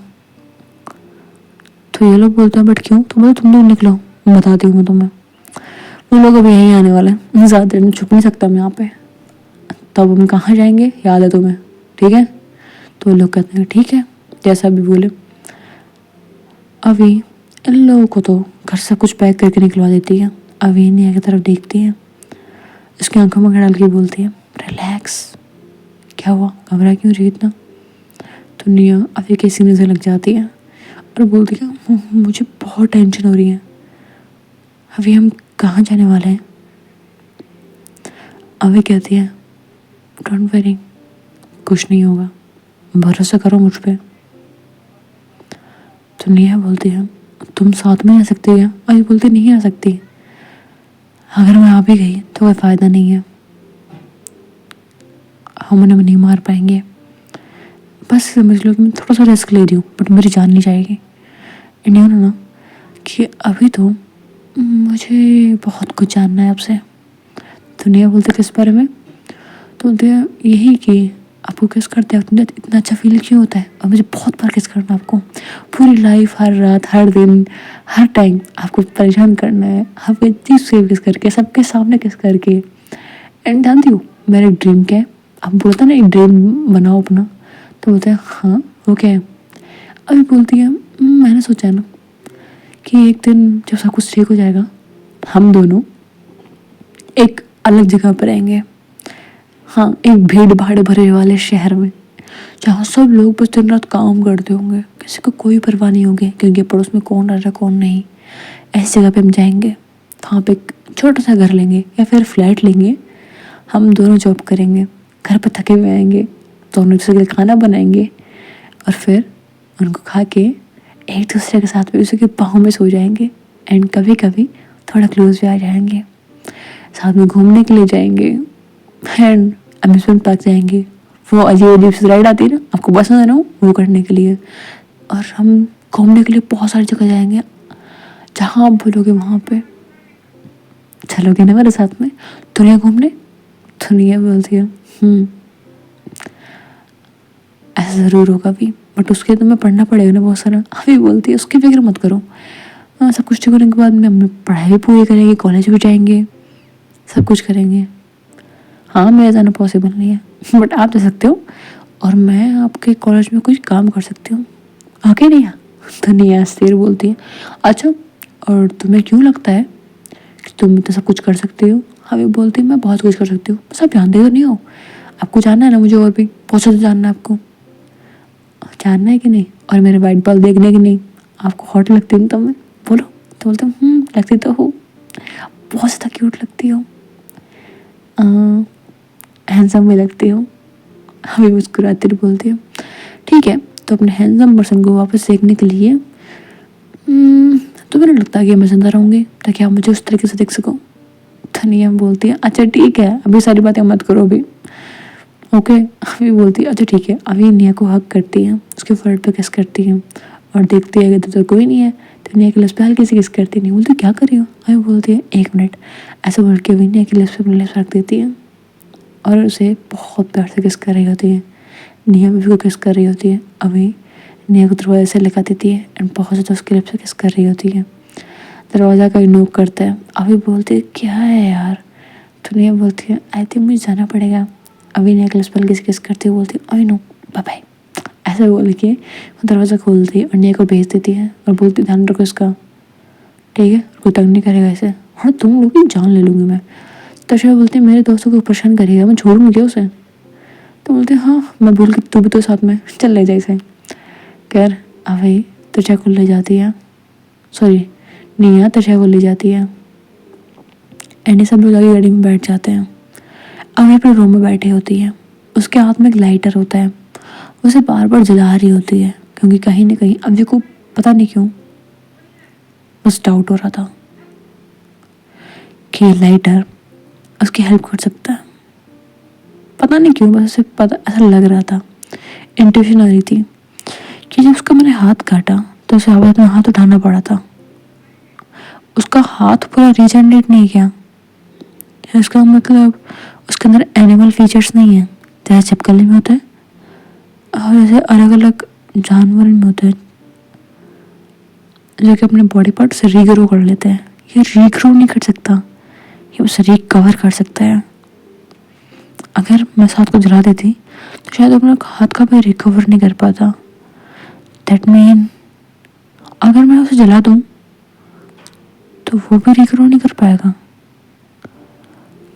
तो ये लोग बोलते हैं बट क्यों। तो बोलते तुम लोग निकलो बताती हूँ मैं तुम्हें। वो लोग अभी यहीं आने वाले हैं, ज़्यादा देर में छुप नहीं सकता मैं यहाँ पे। तब हम कहाँ जाएंगे याद है तुम्हें ठीक है। तो लोग कहते हैं ठीक है जैसा भी बोले। अभी इन लोगों को तो घर से कुछ पैक करके निकलवा देती है। अभी नेहा की तरफ देखती है, उसकी आंखों में डाल के बोलती है रिलैक्स, क्या हुआ घबरा क्यों रही इतना। तो नेहा अभी के सीने से लग जाती है और बोलती है मुझे बहुत टेंशन हो रही है, अभी हम कहाँ जाने वाले हैं। अभी कहती है डोंट वरी कुछ नहीं होगा, भरोसा करो मुझ पे। तो नेहा बोलती है तुम साथ में आ सकती है। अभी बोलती नहीं आ सकती, अगर मैं आ भी गई तो कोई फ़ायदा नहीं है, हम उन्हें नहीं मार पाएंगे। बस समझ लो कि मैं थोड़ा सा रिस्क ले रही हूँ बट मेरी जान नहीं जाएगी। इंडिया ना कि अभी तो मुझे बहुत कुछ जानना है आपसे। तो नेहा बोलते किस बारे में। तो बोलते हैं यही कि आपको किस करते हैं इतना अच्छा फील क्यों होता है। और मुझे बहुत बार किस करना है आपको, पूरी लाइफ हर रात हर दिन हर टाइम आपको परेशान करना है, आपको इतनी सेव किस करके सबके सामने किस करके। एंड जानती हूँ मेरा एक ड्रीम क्या है। आप बोलते ना एक ड्रीम बनाओ अपना। तो बोलते हैं हाँ वो क्या है। अभी बोलती है मैंने सोचा है ना कि एक दिन जब सब कुछ ठीक हो जाएगा हम दोनों एक अलग जगह पर रहेंगे। हाँ, एक भीड़ भाड़ भरे वाले शहर में जहाँ सब लोग बस दिन रात काम करते होंगे, किसी को कोई परवाह नहीं होगी क्योंकि पड़ोस में कौन रह रहा है कौन नहीं। ऐसी जगह पे हम जाएंगे, वहाँ पे एक छोटा सा घर लेंगे या फिर फ्लैट लेंगे। हम दोनों जॉब करेंगे, घर पर थके हुए आएंगे, दोनों दूसरे के लिए खाना बनाएंगे और फिर उनको खा के एक दूसरे के साथ में उसी के पाँव में सो जाएंगे। एंड कभी कभी थोड़ा क्लोज भी आ जाएंगे, साथ में घूमने के लिए जाएंगे एंड अम्यूजमेंट पार्क जाएंगे। वो अजीब अजीब सी राइड आती है ना, आपको पसंद है ना, वो करने के लिए। और हम घूमने के लिए बहुत सारी जगह जाएंगे, जहाँ आप बोलोगे वहाँ पे चलोगे ना मेरे साथ में दुनिया घूमने। दुनिया बोलती है ऐसा ज़रूर होगा भी, बट उसके लिए तुम्हें पढ़ना पड़ेगा ना बहुत सारा। अभी बोलती है उसकी फिक्र मत करो, सब कुछ करने के बाद में हम पढ़ाई भी पूरी करेंगे, कॉलेज भी जाएंगे, सब कुछ करेंगे। हाँ, मेरा जाना पॉसिबल नहीं है बट आप जा सकते हो और मैं आपके कॉलेज में कुछ काम कर सकती हूँ, आके नहीं। तो नहीं अस्थिर बोलती है अच्छा, और तुम्हें क्यों लगता है कि तुम तो सब कुछ कर सकती हो? हमें बोलती है मैं बहुत कुछ कर सकती हूँ, बस आप जानते तो नहीं हो। आपको जानना है ना मुझे, और भी बहुत ज़्यादा जानना है आपको। जानना है कि नहीं? और मेरे वाइट बॉल देखने की नहीं? आपको हॉट लगती हूँ तो मैं बोलो। तो बोलते हूँ लगती तो हो, बहुत ज़्यादा क्यूट लगती हो, हैंडसम भी लगती हो। अभी मुस्कुराती बोलती हूँ ठीक है। तो अपने हैंडसम पर्सन को वापस देखने के लिए तो मैंने लगता है कि मैं जिंदा रहूँगी ताकि आप मुझे उस तरीके से देख सको। धनिया बोलती है अच्छा ठीक है, अभी सारी बातें मत करो अभी, ओके। अभी बोलती है अच्छा ठीक है। अभी निया को हक करती है, उसके फोrehead पे किस करती है और देखती है कि तो कोई नहीं है। तो निया के लिप्स पे हल्की सी किस करती नहीं। बोलती क्या कर रही हो? अभी बोलती है 1 मिनट। ऐसा बोल के अभी निया के लिप्स पे अपने लिप्स रख देती है और उसे बहुत प्यार से किस कर रही होती है। निया भी को किस कर रही होती है। अभी निया को दरवाजे से लगा देती है एंड बहुत ज़्यादा उसके लिप्स से किस कर रही होती है। दरवाज़ा का नॉक करता है। अभी बोलती है क्या है यार? तो निया बोलती है आई थिंक मुझे जाना पड़ेगा। अभी निया क्लिप्स पर किस करती है, बोलती है आई नो बाय बाय। ऐसा बोल के वो दरवाज़ा खोलती है और निया को भेज देती है और बोलती है ध्यान रखो इसका, ठीक है, कोई तंग नहीं करेगा इसे। हाँ तुम लोग की जान ले लूँगी मैं। तशा बोलती है मेरे दोस्तों को परेशान करेगा, मैं छोड़ूंगी क्या उसे? तो बोलते हाँ मैं भूल के तू भी तो साथ में चल ले जाए इसे। कर अभी तशा को ले जाती है, सॉरी निया तशा को ले जाती है एंड सब लोग आगे गाड़ी में बैठ जाते हैं। अभी अपने रूम में बैठी होती है, उसके हाथ में एक लाइटर होता है, उसे बार बार जला रही होती है क्योंकि कहीं ना कहीं अभी को पता नहीं क्यों बस डाउट हो रहा था कि लाइटर उसकी हेल्प कर सकता है। पता नहीं क्यों बस उसे पता ऐसा लग रहा था, इंट्यूशन आ रही थी कि जब उसका मैंने हाथ काटा तो उसे आवाज में हाथ उठाना पड़ा था। उसका हाथ पूरा रीजनरेट नहीं किया, इसका मतलब उसके अंदर एनिमल फीचर्स नहीं है जैसे छिपकली में होता है और जैसे अलग अलग जानवर में होते हैं जो कि अपने बॉडी पार्ट से रीग्रो कर लेते हैं। ये रीग्रो नहीं कर सकता, ये बस रिकवर कर सकता है। अगर मैं साथ को जला देती तो शायद अपना हाथ का भी रिकवर नहीं कर पाता। दैट मीन अगर मैं उसे जला दूँ तो वो भी रिकवर नहीं कर पाएगा।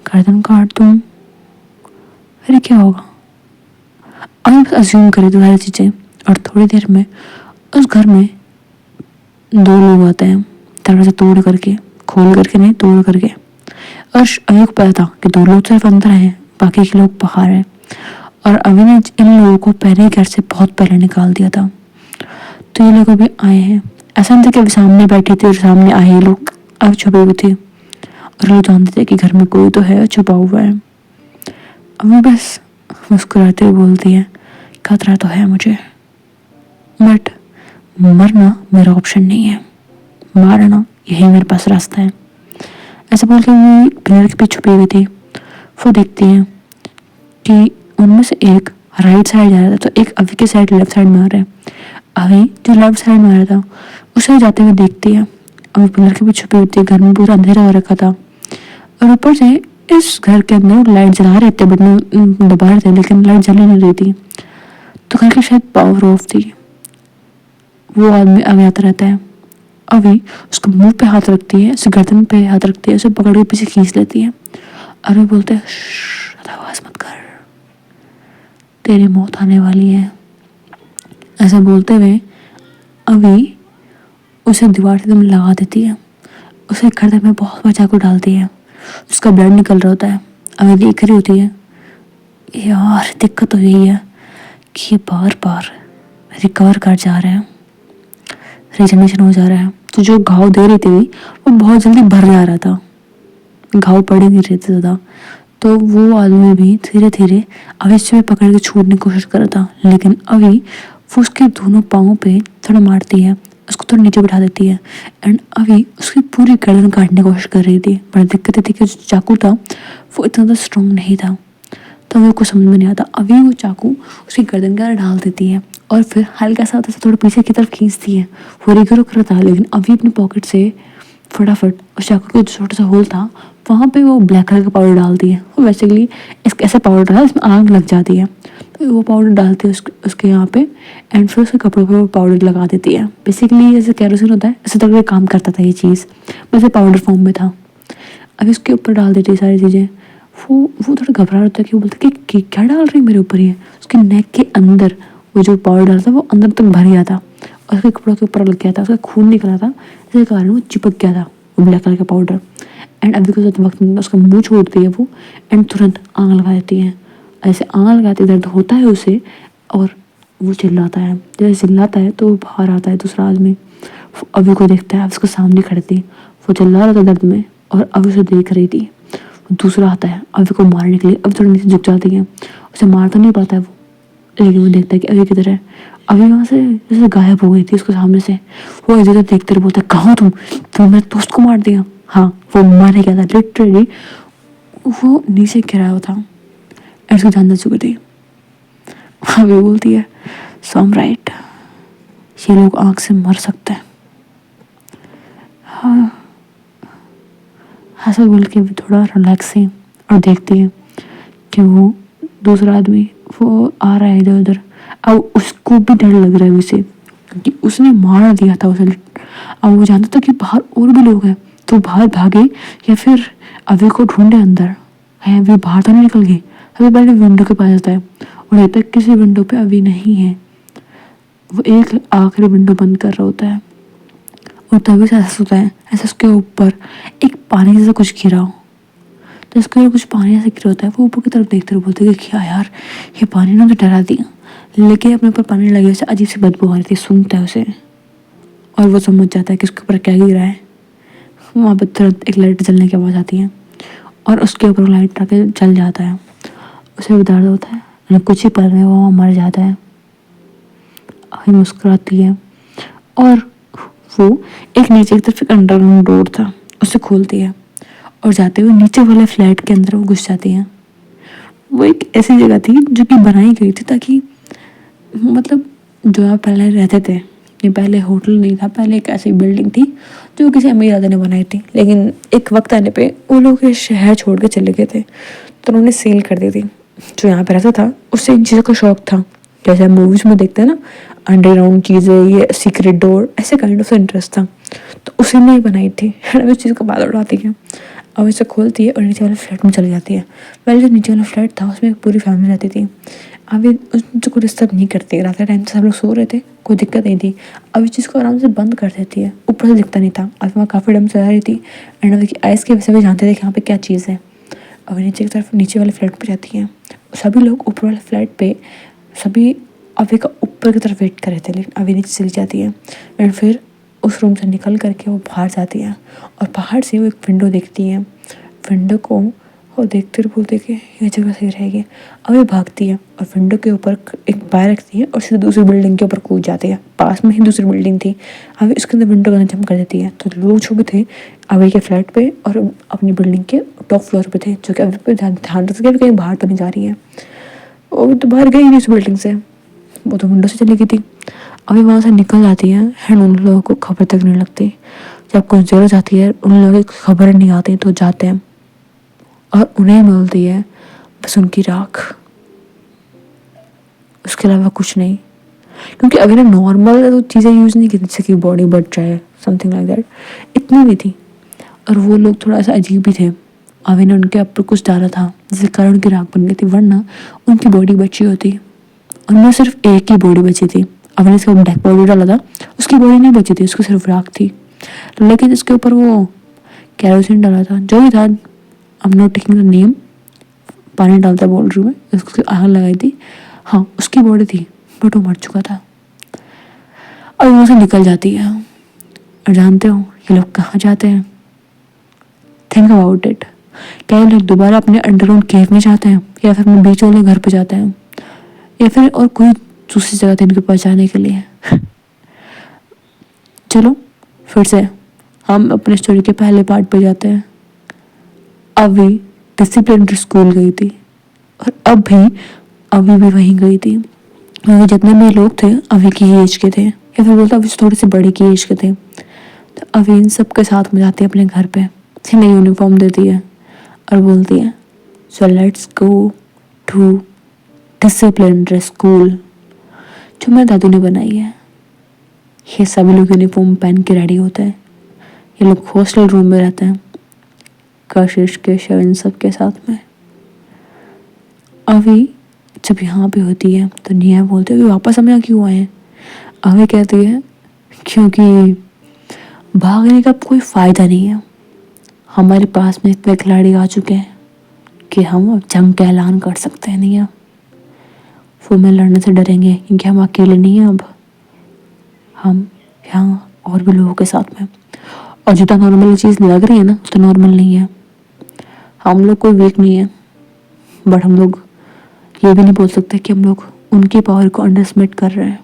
गर्दन काट दूँ फिर क्या होगा? अब बस अज्यूम करें तो सारी चीज़ें और थोड़ी देर में उस घर में 2 लोग आते हैं, दरवाजा तोड़ करके, खोल करके नहीं तोड़ करके। और अभी को पता था कि 2 लोग सिर्फ अंदर हैं, बाकी के लोग बाहर हैं और अभी ने इन लोगों को पहले घर से बहुत पहले निकाल दिया था। तो ये लोग अभी आए हैं, ऐसा नहीं था कि अभी सामने बैठे थे और सामने आए ये लोग, अब छुपे हुए थे और लोग जानते थे कि घर में कोई तो है छुपा हुआ है। अभी बस मुस्कुराते हुए बोलती है खतरा तो है मुझे बट मरना मेरा ऑप्शन नहीं है, मारना यही मेरे पास रास्ता है। ऐसा बोल के वो पिलर के पीछे छुपी हुई थी। वो देखती है कि उनमें से एक राइट साइड जा रहा था तो एक अभी के साइड लेफ्ट साइड में आ रहा है। अभी जो लेफ्ट साइड में आ रहा था उसे जाते हुए देखती है। अभी पिलर के पीछे छुपी हुई थी, घर में पूरा अंधेरा हो रखा था और ऊपर से इस घर के अंदर लाइट जला रहे थे बट दबा रहे थे लेकिन लाइट जल नहीं रही थी तो घर की शायद पावर ऑफ थी। वो आदमी अभी आता रहता है। अभी उसके मुंह पे हाथ रखती है, उसे गर्दन पे हाथ रखती है, उसे पकड़ के पीछे खींच लेती है अभी बोलते हैं ज़्यादा आवाज़ मत कर, तेरी मौत आने वाली है। ऐसा बोलते हुए अभी उसे दीवार से एकदम लगा देती है, उसे गर्दन में बहुत बार चाकू डालती है, उसका ब्लड निकल रहा होता है। अभी देख रही होती है, यार दिक्कत तो यही है कि ये बार बार रिकवर कर जा रहे हैं, रिजनरेशन हो जा रहा है। तो जो घाव दे रही थी वो बहुत जल्दी भर जा रहा था, घाव पड़े नहीं रहे थे ज़्यादा। तो वो आदमी भी धीरे धीरे अभी से भी पकड़ के छूटने की कोशिश कर रहा था, लेकिन अभी वो उसके दोनों पाँव पे थोड़ा मारती है, उसको थोड़ा नीचे बिठा देती है एंड अभी उसकी पूरी गर्दन काटने की कोशिश कर रही थी। बड़ी दिक्कत थी कि जो चाकू था वो इतना ज़्यादा स्ट्रॉन्ग नहीं था, तो अभी को समझ में नहीं आता। अभी वो चाकू उसकी गर्दन के अंदर डाल देती है और फिर हल्का सा थोड़ा पीछे की तरफ खींचती है। वो रिगर कर रहा था, लेकिन अभी अपनी पॉकेट से फटाफट उस चाकू का जो छोटा सा होल था वहाँ पे वो ब्लैक कलर का पाउडर डालती है। वो बेसिकली एक ऐसा पाउडर था इसमें आग लग जाती है, तो वो पाउडर डालती है उसके यहाँ पे एंड फिर उसके कपड़ों पे वो पाउडर लगा देती है। बेसिकली जैसे कैरोसिन होता है इसी तरह काम करता था ये चीज़, वैसे पाउडर फॉर्म में था। अभी उसके ऊपर डाल देती है सारी चीज़ें। वो थोड़ा घबरा होता है कि वो बोलता है कि क्या डाल रही है मेरे ऊपर ये। उसके नेक के अंदर वो जो पाउडर डाला था वो अंदर तक भर गया था और उसके कपड़ों के ऊपर लग गया था, उसका खून निकला था, जिसके कारण वो चिपक गया था वो ब्लैक कलर का पाउडर। एंड अभी के साथ वक्त में उसका मुँह छोड़ती है वो एंड तुरंत आग लगा देती है। ऐसे आग लगाते दर्द होता है उसे और वो चिल्लाता है। जैसे चिल्लाता है तो बाहर आता है दूसरा आदमी, अभी को देखता है, उसको सामने खड़ी थी, वो चिल्ला रहा था दर्द में और अभी उसे देख रही थी। दूसरा आता है अभी को मारने के लिए, अभी थोड़ी नीचे झुक जाती है, उसे मार तो नहीं पाता है वो, लेकिन वो देखता है कि अभी किधर है। अभी वहाँ से जैसे गायब हो गई थी उसके सामने से। वो इधर देखते रहे, बोलता है कहाँ तुम मेरे दोस्त को मार दिया। हाँ वो मारे गया था लिटरली, वो नीचे गिरा हुआ था और उसकी जान जा चुकी थी। अभी बोलती है सो आई एम राइट, ये लोग आँख से मर सकते हैं। हाँ ऐसा बोल के भी थोड़ा रिलैक्स है और देखती है कि वो दूसरा आदमी वो आ रहा है इधर उधर। अब उसको भी डर लग रहा है उसे, क्योंकि उसने मार दिया था उसे। अब वो जानता था कि बाहर और भी लोग हैं, तो बाहर भागे या फिर अभी को ढूंढे अंदर है। अभी बाहर तो नहीं निकल गई, अभी पहले विंडो के पास जाता है और जब तक किसी विंडो पे अभी नहीं है, वो एक आखिरी विंडो बंद कर रहा होता है और तभी से ऐसा होता है ऐसा उसके ऊपर एक पानी जैसा कुछ गिरा हो। तो इसके ऊपर कुछ पानी ऐसा गिरा होता है, वो ऊपर की तरफ देखते हुए बोलते कि क्या यार ये पानी ने तो डरा दिया, लेकिन अपने ऊपर पानी लगे उसे अजीब सी बदबू आ रही थी। सुनता है उसे और वो समझ जाता है कि उसके ऊपर क्या गिरा है। वहाँ पर तुरंत एक लाइट जलने की आवाज़ आती है और उसके ऊपर लाइट आके जल जाता है। उसे भी दर्द होता है, मतलब कुछ ही पल में वो मर जाता है। अभी मुस्कुराती है और वो एक नीचे की तरफ एक अंडरग्राउंड डोर था उसे खोलती है और जाते हुए नीचे वाले फ्लैट के अंदर वो घुस जाती है। वो एक ऐसी जगह थी जो कि बनाई गई थी ताकि मतलब जो आप पहले रहते थे, ये पहले होटल नहीं था, पहले एक ऐसी बिल्डिंग थी जो किसी अमीर आदमी ने बनाई थी, लेकिन एक वक्त आने पे वो लोग ये शहर छोड़ के चले गए थे तो उन्होंने सील कर दी थी। जो यहाँ पे रहता था उससे इन चीज़ों का शौक था, जैसे हम मूवीज में देखते हैं ना अंडरग्राउंड चीज़ें, ये सीक्रेट डोर, ऐसे काइंड ऑफ इंटरेस्ट था, तो उसी ने ही बनाई थी। उस चीज़ का बात उड़ाती है और इसे खोलती है और नीचे वाले फ्लैट में चली जाती है। पहले जो नीचे वाला फ्लैट था उसमें एक पूरी फैमिली रहती थी। अभी उनको कोई डिस्टर्ब नहीं करती, रात के टाइम से सब लोग सो रहे थे, कोई दिक्कत नहीं थी। अब इस चीज़ को आराम से बंद कर देती है, ऊपर से दिखता नहीं था। अभी वहाँ काफ़ी डम से आ रही थी एंड अभी आइस की वजह से भी जानते थे कि यहाँ पे क्या चीज़ है। अभी नीचे की तरफ नीचे वाले फ्लैट पर जाती हैं, सभी लोग ऊपर वाले फ्लैट पे सभी अभी का ऊपर की तरफ वेट कर रहे थे, लेकिन अभी नीचे चली जाती है एंड फिर उस रूम से निकल करके वो बाहर जाती है और बाहर से वो एक विंडो देखती है। विंडो को वो देखते हुए बोलते कि ये जगह सही रहेगी। अभी भागती है और विंडो के ऊपर एक पैर रखती है और सीधे दूसरी बिल्डिंग के ऊपर कूद जाती है। पास में ही दूसरी बिल्डिंग थी, अभी उसके अंदर विंडो के अंदर जंप कर देती है। तो लोग जो भी थे अभी के फ्लैट पे और अपनी बिल्डिंग के टॉप फ्लोर पे थे, जो कि अभी पे ध्यान रख सके कहीं बाहर तो नहीं जा रही है। वो तो बाहर गई नहीं उस बिल्डिंग से, वो तो विंडो से चली गई थी। अभी वहाँ से निकल जाती है एंड उन लोगों को खबर तक नहीं लगती। जब कुछ देर हो जाती है उन लोगों की खबर नहीं आती तो जाते हैं और उन्हें मिलती है बस उनकी राख, उसके अलावा कुछ नहीं। क्योंकि अगर नॉर्मल तो चीज़ें यूज़ नहीं की जैसे कि बॉडी बच जाए समथिंग लाइक दैट, इतनी भी थी। और वो लोग थोड़ा सा अजीब भी थे, अभी ने उनके ऊपर कुछ डाला था जिसके कारण उनकी राख बन गई थी, वरना उनकी बॉडी बची होती। उनमें सिर्फ एक ही बॉडी बची थी। अभी ने इसका ब्लैक पाउडर डाला था, उसकी बॉडी नहीं बची थी, उसकी सिर्फ राख थी। लेकिन इसके ऊपर वो कैरोसिन डाला था, जो भी था, I am not taking the name, पानी डालता बोल रही हूँ मैं, उसकी आग लगाई थी। हाँ, उसकी बॉडी थी बट वो मर चुका था। अब वो से निकल जाती है और जानते हो ये लोग कहाँ जाते हैं? Think about it. क्या ये लोग दोबारा अपने अंडरग्राउंड केव में जाते हैं, या फिर अपने बीच वाले घर पे जाते हैं, या फिर और कोई दूसरी जगह थे इनके पास जाने के लिए? चलो फिर से हम अपने स्टोरी के पहले पार्ट पे जाते हैं। अभी डिसिप्लिनरी स्कूल गई थी और अभी भी वहीं गई थी, क्योंकि जितने भी लोग थे अभी की एज के थे, या फिर बोलते अभी थोड़ी सी बड़ी की एज के थे। तो अभी इन सब के साथ में जाती है अपने घर पे, नई यूनिफॉर्म देती है और बोलती है so let's go to disciplinary school, जो मेरे दादू ने बनाई है। ये सभी लोग यूनिफॉर्म पहन के रेडी होते हैं। ये लोग हॉस्टल रूम में रहते हैं, कशिश केशव इन सब के साथ में। अभी जब यहाँ पे होती है तो निया बोलते हैं वापस हम यहाँ क्यों आए हैं? अभी कहती है क्योंकि भागने का कोई फ़ायदा नहीं है, हमारे पास में इतने खिलाड़ी आ चुके हैं कि हम अब जंग का ऐलान कर सकते हैं। नहीं, वो में लड़ने से डरेंगे क्योंकि हम अकेले नहीं हैं, अब हम यहाँ और भी लोगों के साथ में। और जितना नॉर्मल चीज़ लग रही है ना, तो नॉर्मल नहीं है। हम लोग कोई वीक नहीं है, बट हम लोग ये भी नहीं बोल सकते कि हम लोग उनकी पावर को अंडरएस्टिमेट कर रहे हैं।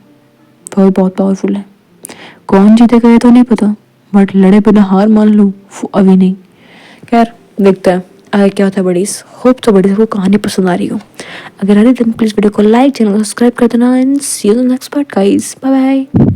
पावर बहुत पावरफुल है। कौन जीतेगा ये तो नहीं पता, बट लड़े बिना हार मान लो वो अभी नहीं। खैर देखते हैं आगे क्या होता है। बड़ीज होप तो बड़ी सबको कहानी पसंद आ रही हो। अगर आ रही तो प्लीज़ वीडियो को लाइक, चैनल को सब्सक्राइब कर देना and see you in the next part guys. Bye bye.